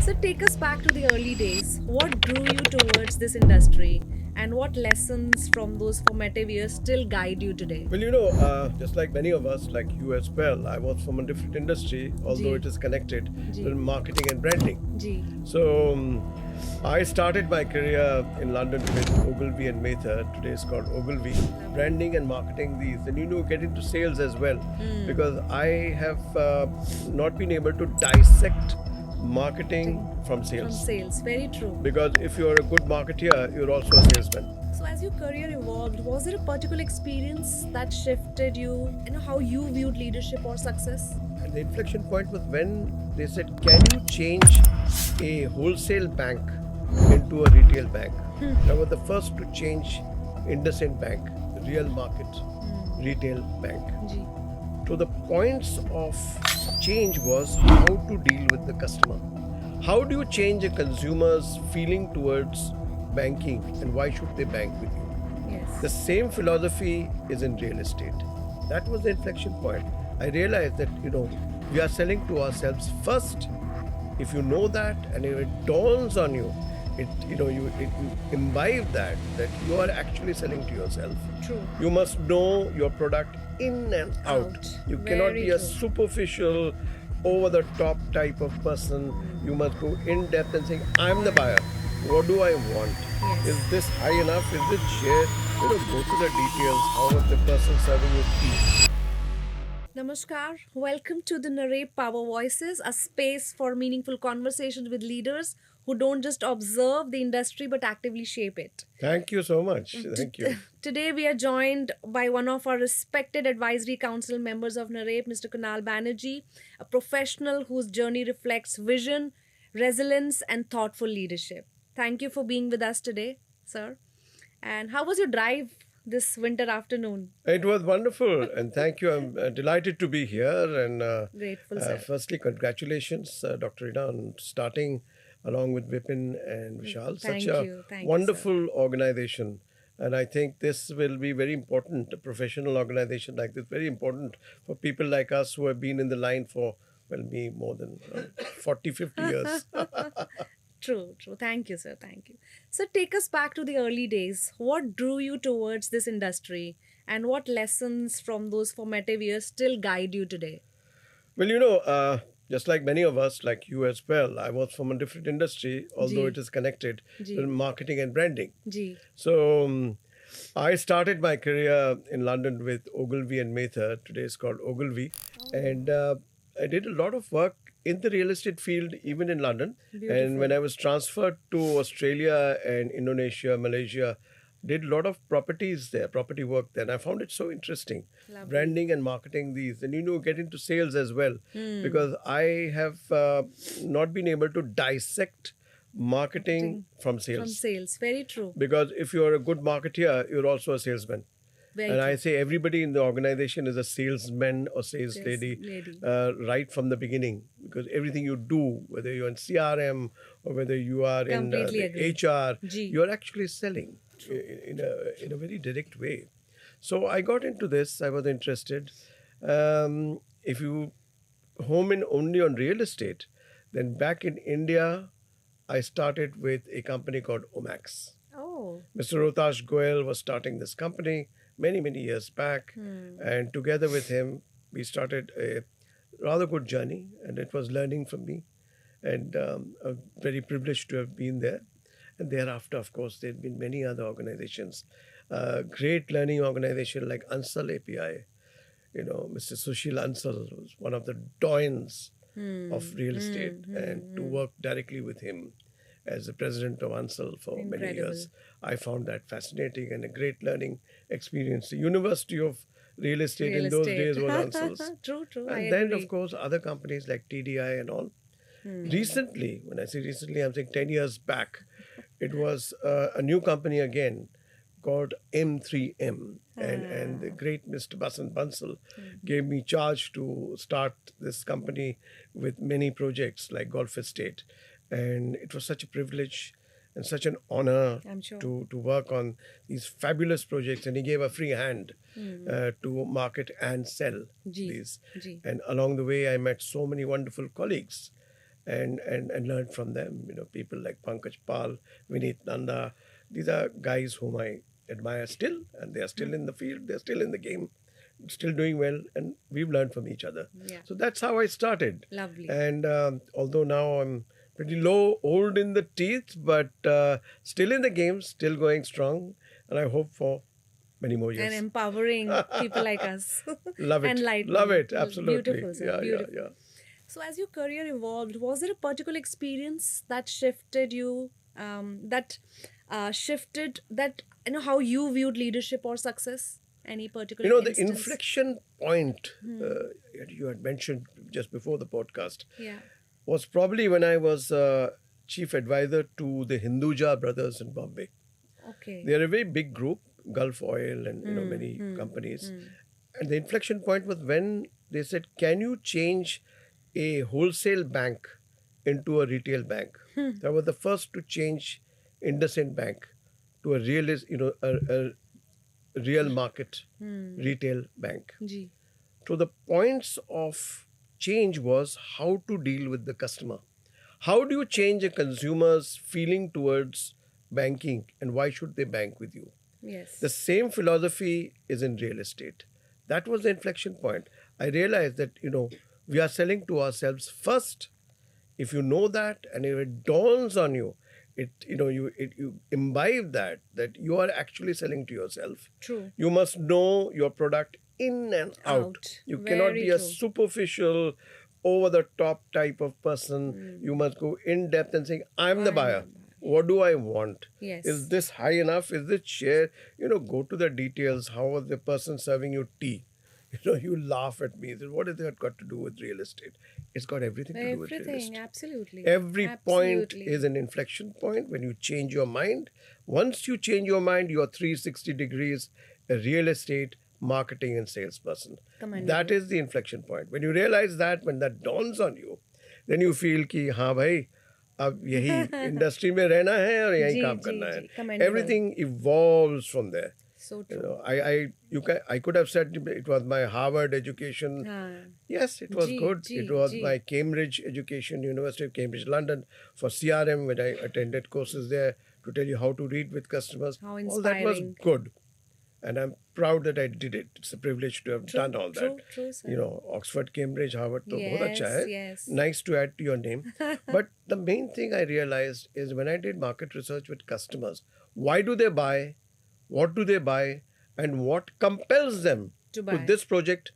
So take us back to the early days. What drew you towards this industry, and what lessons from those formative years still guide you today? Well, just like many of us, like you as well, I was from a different industry, although Ji, it is connected ji, to marketing and branding. ji. So I started my career in London with Ogilvy and Mather. Today it's called Ogilvy. Branding and marketing these, and get into sales as well, because I have not been able to dissect marketing from From sales. sales, very true. Because if you're a good marketeer, you're also a salesman. So as your career evolved, was there a particular experience that shifted you, how you viewed leadership or success? And the inflection point was when they said, "Can you change a wholesale bank into a retail bank?" I was the first to change IndusInd Bank, the real market retail bank. Ji. So the points of change was how to deal with the customer. How do you change a consumer's feeling towards banking, and why should they bank with you? The Yes. same philosophy is in real estate. That was the inflection point. I realized that we are selling to ourselves first. If you know that, and if it dawns on you, you imbibe that you are actually selling to yourself. True. You must know your product in and out. Out. You cannot Very be a true. superficial, over the top type of person. You must go in depth and say, I'm the buyer. What do I want? Yes. Is this high enough? Is it share? Go to the details. How is the person serving you tea? Namaskar. Welcome to the NAREP Power Voices, a space for meaningful conversations with leaders who don't just observe the industry but actively shape it. Thank you so much. Thank you. Today, we are joined by one of our respected advisory council members of NAREP, Mr. Kunal Banerji, a professional whose journey reflects vision, resilience, and thoughtful leadership. Thank you for being with us today, sir. And how was your drive this winter afternoon? It was wonderful, and thank you. I'm delighted to be here. And Grateful, sir. firstly, congratulations, Dr. Ida, on starting along with Vipin and Vishal. Thank Such a you. Thank you, wonderful organization. And I think this will be very important, a professional organization like this, very important for people like us who have been in the line for, well, me more than 40, 50 years. True, true. Thank you, sir. Thank you. So, take us back to the early days. What drew you towards this industry, and what lessons from those formative years still guide you today? Well, just like many of us, like you as well, I was from a different industry, although Ji. it is connected Ji. to marketing and branding. Ji. So I started my career in London with Ogilvy and Mather. Today it's called Ogilvy. And I did a lot of work in the real estate field, even in London. And when I was transferred to Australia and Indonesia, Malaysia, did a lot of properties there, property work there. And I found it so interesting. Lovely. Branding and marketing these. And get into sales as well. Because I have not been able to dissect marketing from sales. From sales. Very true. Because if you're a good marketeer, you're also a salesman. Very And true. I say everybody in the organization is a salesman or sales lady, right from the beginning. Because everything you do, whether you're in CRM or whether you are Completely in agree. HR, Ji. you're actually selling in a very direct way. So I got into this. I was interested. If you home in only on real estate, then back in India, I started with a company called Omax. Oh. Mr. Rohtash Goel was starting this company many, many years back. And together with him, we started a rather good journey. And it was learning from me. And I'm very privileged to have been there. And thereafter, of course, there have been many other organizations. Great learning organization like Ansal API. Mr. Sushil Ansal was one of the doyens of real estate. And to work directly with him as the president of Ansal for many years, I found that fascinating and a great learning experience. The University of Real Estate in those days was Ansal's. True, true. And then, of course, other companies like TDI and all. Recently, when I say recently, I'm saying 10 years back, it was a new company again called M3M. And the great Mr. Basant Bansal gave me charge to start this company with many projects like Golf Estate. And it was such a privilege and such an honor to work on these fabulous projects. And he gave a free hand to market and sell these. And along the way, I met so many wonderful colleagues. and learn from them. People like Pankaj Pal, Vineet Nanda. These are guys whom I admire still, and they are still in the field. They're still in the game, still doing well, and we've learned from each other. Yeah. So that's how I started. Lovely. And although now I'm pretty old in the teeth, but still in the game, still going strong, and I hope for many more years. And empowering people like us. Love it. Enlightening. Love it. Absolutely. Beautiful, sir. Yeah, Beautiful. yeah, yeah. So, as your career evolved, was there a particular experience that shifted you, how you viewed leadership or success? Any particular The instance? inflection point you had mentioned just before the podcast Yeah. was probably when I was chief advisor to the Hinduja brothers in Bombay. Okay. They are a very big group, Gulf Oil and many companies. And the inflection point was when they said, "Can you change a wholesale bank into a retail bank?" That was the first to change IndusInd Bank to a real market retail bank. Ji. So the points of change was how to deal with the customer. How do you change a consumer's feeling towards banking, and why should they bank with you? Yes. The same philosophy is in real estate. That was the inflection point. I realized that, we are selling to ourselves first. If you know that, and if it dawns on you, you imbibe that you are actually selling to yourself. True. You must know your product in and out. You cannot Very be a true. superficial, over the top type of person. You must go in depth and say, I'm the buyer. What do I want? Yes. Is this high enough? Is this chair? Go to the details. How is the person serving you tea? You laugh at me. What has that got to do with real estate? It's got everything to do with real Everything, estate. absolutely. Every point Absolutely. is an inflection point when you change your mind. Once you change your mind, you are 360 degrees a real estate, marketing, and salesperson. Commendable. That is the inflection point. When you realize that, when that dawns on you, then you feel कि हाँ भाई अब यही industry में रहना है और यही जी, काम जी, करना जी. है. Commendable. Everything evolves from there. So true. I could have said it was my Harvard education. Yes, it was Ji, good. ji, It was ji. my Cambridge education, University of Cambridge, London, for CRM, when I attended courses there to tell you how to read with customers. How All that was inspiring. good. And I'm proud that I did it. It's a privilege to have done all True, that. true, sir. Oxford, Cambridge, Harvard, तो बहुत अच्छा Yes, है. yes. Nice to add to your name. But the main thing I realized is when I did market research with customers, why do they buy? What do they buy? And what compels them To buy. this project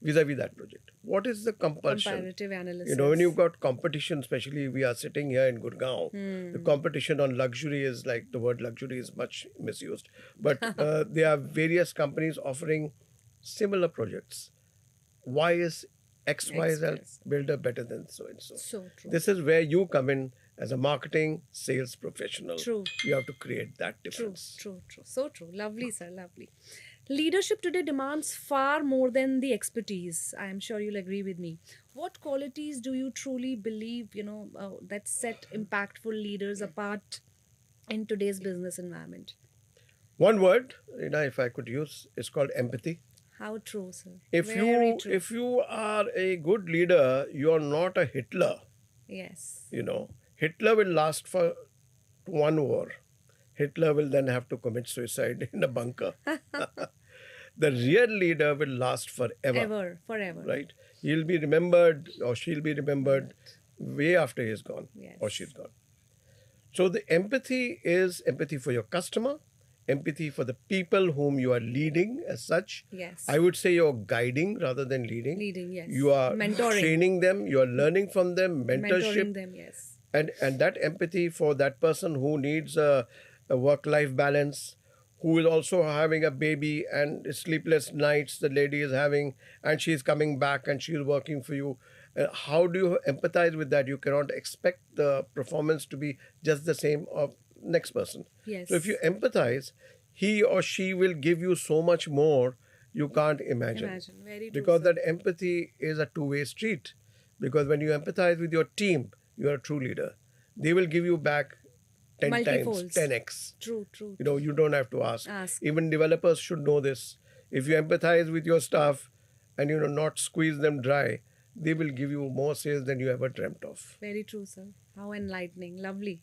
vis-a-vis that project? What is the compulsion? Comparative analysis. When you've got competition, especially we are sitting here in Gurgaon, the competition on luxury is like, the word luxury is much misused. But there are various companies offering similar projects. Why is XYZ builder better than so and so? So true. This is where you come in as a marketing sales professional. True. You have to create that True, difference. true, true. So true. Lovely, sir. Lovely. Leadership today demands far more than the expertise. I am sure you'll agree with me. What qualities do you truly believe, that set impactful leaders apart in today's business environment? One word, if I could use, is called empathy. How true, sir. If Very true. if you are a good leader, you are not a Hitler. Yes. Hitler will last for one war. Hitler will then have to commit suicide in a bunker. The real leader will last forever. Forever. Right? He'll be remembered, or she'll be remembered way after he's gone, Yes. or she's gone. So the empathy is empathy for your customer, empathy for the people whom you are leading as such. Yes. I would say you're guiding rather than leading. Leading, yes. You are Mentoring. training them, you are learning from them, mentorship. Mentoring them, yes. And that empathy for that person who needs a work-life balance, who is also having a baby and sleepless nights the lady is having, and she's coming back and she's working for you. How do you empathize with that? You cannot expect the performance to be just the same of next person. Yes. So if you empathize, he or she will give you so much more you can't imagine. Very true. Because sir. that empathy is a two-way street. Because when you empathize with your team, you are a true leader. They will give you back 10 times, Multifolds. 10x. True. You don't have to ask. Ask. Even developers should know this. If you empathize with your staff and not squeeze them dry, they will give you more sales than you ever dreamt of. Very true, sir. How enlightening. Lovely.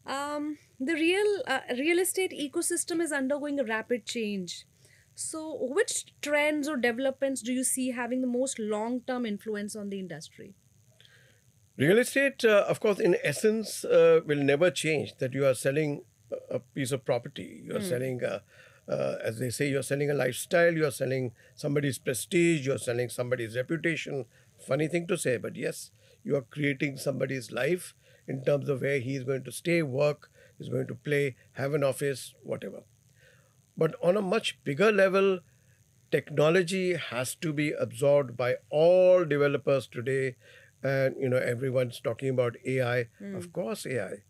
The real estate ecosystem is undergoing a rapid change. So, which trends or developments do you see having the most long-term influence on the industry? Real estate, of course, in essence, will never change. That you are selling a piece of property, you are selling, as they say, you are selling a lifestyle, you are selling somebody's prestige, you are selling somebody's reputation. Funny thing to say, but yes, you are creating somebody's life in terms of where he is going to stay, work, is going to play, have an office, whatever. But on a much bigger level, technology has to be absorbed by all developers today. And everyone's talking about AI. Of course, AI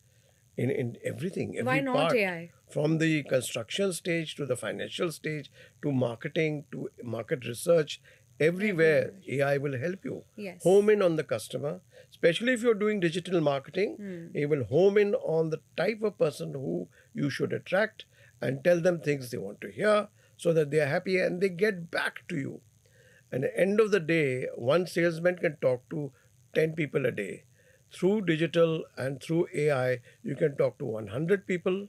in everything, Why every not part, AI? from the construction stage to the financial stage to marketing to market research. Everywhere AI will help you Yes. home in on the customer, especially if you're doing digital marketing. It will home in on the type of person who you should attract and tell them things they want to hear so that they are happy and they get back to you. And at the end of the day, one salesman can talk to 10 people a day. Through digital and through AI, you can talk to 100 people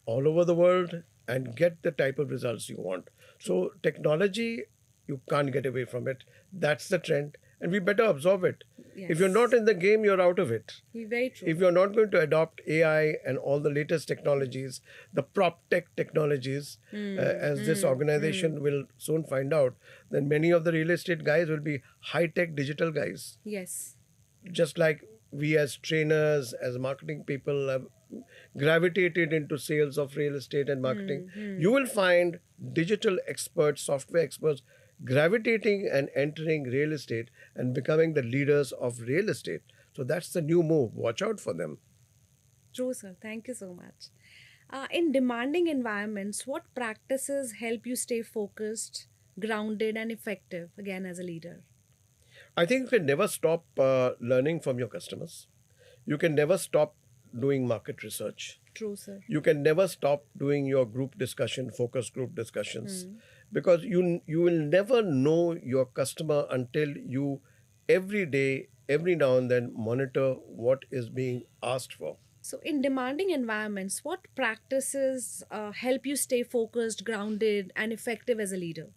all over the world and get the type of results you want. So, technology, you can't get away from it. That's the trend. And we better absorb it. If you're not in the game, you're out of it. Very true. If you're not going to adopt AI and all the latest technologies, the prop tech technologies, as this organization will soon find out, then many of the real estate guys will be high tech digital guys. Yes. Just like we as trainers, as marketing people have gravitated into sales of real estate and marketing, you will find digital experts, software experts gravitating and entering real estate and becoming the leaders of real estate. So that's the new move. Watch out for them. True, sir. Thank you so much. In demanding environments, what practices help you stay focused, grounded, and effective again as a leader? I think you can never stop learning from your customers. You can never stop doing market research. True, sir. You can never stop doing your group discussion, focus group discussions, because you will never know your customer until you every day, every now and then monitor what is being asked for. So, in demanding environments, what practices help you stay focused, grounded, and effective as a leader?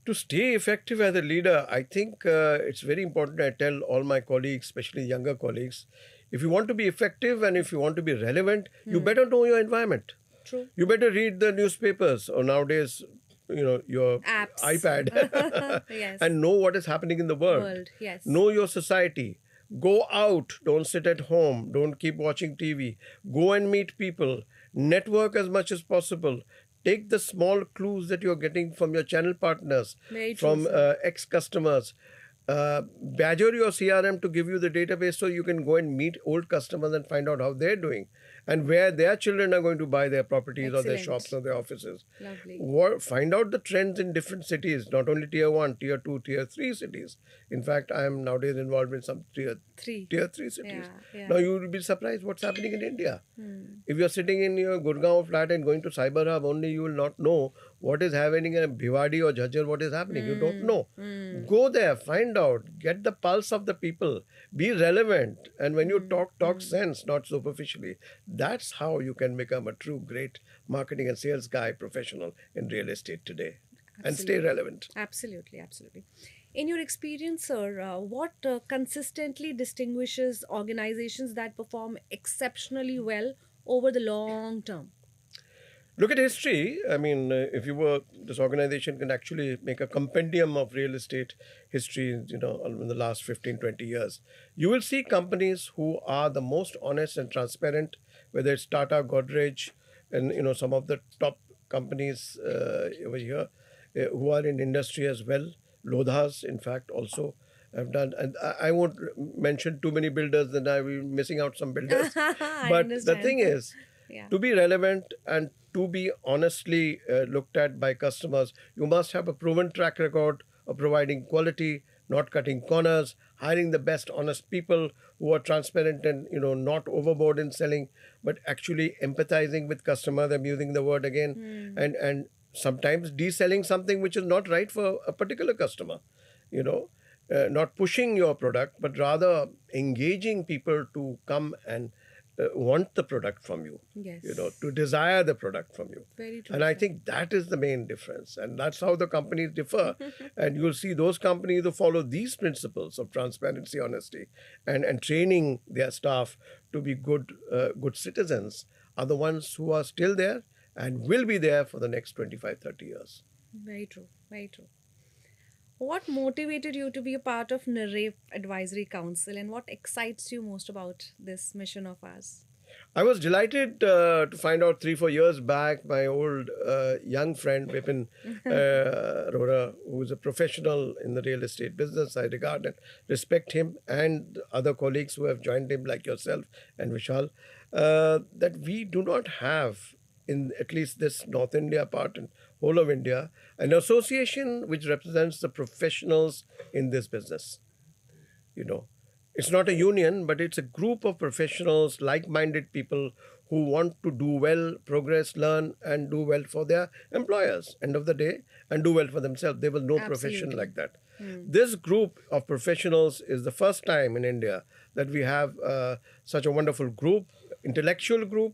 To stay effective as a leader, I think it's very important. I tell all my colleagues, especially younger colleagues, if you want to be effective and if you want to be relevant, you better know your environment. True. You better read the newspapers or nowadays, your Apps. iPad Yes. and know what is happening in the world. Yes. Know your society. Go out. Don't sit at home. Don't keep watching TV. Go and meet people. Network as much as possible. Take the small clues that you're getting from your channel partners, Very true, from sir. ex-customers. Badger your CRM to give you the database so you can go and meet old customers and find out how they're doing and where their children are going to buy their properties or their Excellent. shops or their offices. Lovely. Find out the trends in different cities, not only tier 1, tier 2, tier 3 cities. In fact, I am nowadays involved in some tier 3 cities. Yeah. Now you will be surprised what's happening in India. If you're sitting in your Gurgaon flat and going to Cyber Hub, only you will not know what is happening in Bhiwadi or Jhajjar, what is happening. You don't know. Go there, find out, get the pulse of the people, be relevant. And when you talk sense, not superficially. That's how you can become a true great marketing and sales guy professional in real estate today and stay relevant. Absolutely. In your experience, sir, what consistently distinguishes organizations that perform exceptionally well over the long term? Look at history. I mean, if you were, this organization can actually make a compendium of real estate history, in the last 15, 20 years. You will see companies who are the most honest and transparent, whether it's Tata, Godrej, and, some of the top companies over here who are in industry as well. Lodhas, in fact, also have done. And I won't mention too many builders, then I will be missing out some builders. I But the understand. thing is, Yeah. to be relevant and to be honestly looked at by customers, you must have a proven track record of providing quality, not cutting corners, hiring the best honest people who are transparent and not overboard in selling, but actually empathizing with customers. I'm using the word again, and sometimes deselling something which is not right for a particular customer. not pushing your product, but rather engaging people to come and want the product from you, Yes. to desire the product from you. Very true, And I sir. think that is the main difference. And that's how the companies differ. And you'll see those companies who follow these principles of transparency, honesty, and training their staff to be good citizens are the ones who are still there and will be there for the next 25, 30 years. Very true. Very true. What motivated you to be a part of NAREP Advisory Council, and what excites you most about this mission of ours? I was delighted to find out 3, 4 years back my old young friend Vipin Rora, who is a professional in the real estate business. I regard and respect him and other colleagues who have joined him, like yourself and Vishal, that we do not have in at least this North India part and whole of India an association which represents the professionals in this business. You know, it's not a union, but it's a group of professionals, like-minded people who want to do well, progress, learn, and do well for their employers, end of the day, and do well for themselves. There was no profession Absolutely. like that. This group of professionals is the first time in India that we have such a wonderful group, intellectual group,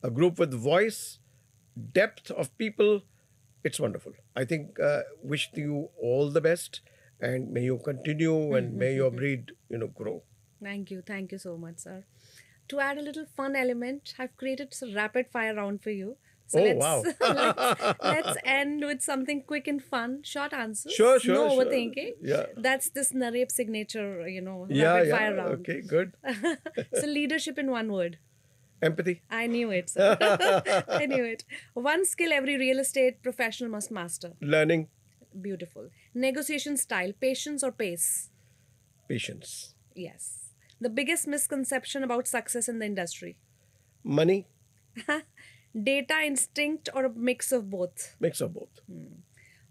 a group with voice, depth of people. It's wonderful. I think wish you all the best, and may you continue and may your breed, grow. Thank you. Thank you so much, sir. To add a little fun element, I've created a rapid fire round for you. So Oh, let's, wow. let's end with something quick and fun. Short answers. Sure, No sure. overthinking. Yeah. That's this NAREP signature, Yeah, rapid yeah. fire round. Okay, good. So leadership in one word. Empathy. I knew it, sir. I knew it. One skill every real estate professional must master. Learning. Beautiful. Negotiation style, patience or pace? Patience. Yes. The biggest misconception about success in the industry? Money. Data instinct or a mix of both? Mix of both.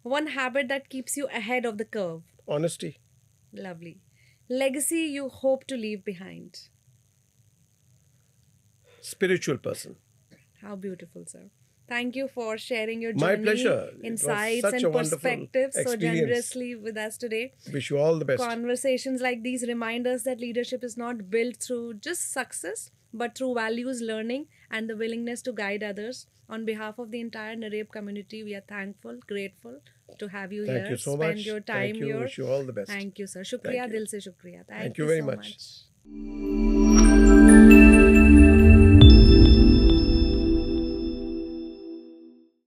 One habit that keeps you ahead of the curve? Honesty. Lovely. Legacy you hope to leave behind? Spiritual person. How beautiful, sir. Thank you for sharing your My journey, pleasure. It was insights, such and a wonderful perspectives so experience. generously with us today. Wish you all the best. Conversations like these remind us that leadership is not built through just success, but through values, learning, and the willingness to guide others. On behalf of the entire NAREP community, we are thankful, grateful to have you here. Thank you so Spend much. your time Thank you. here. Wish you all the best. Thank you, sir. Shukriya, Thank you. dil se shukriya. Thank you very so much. much.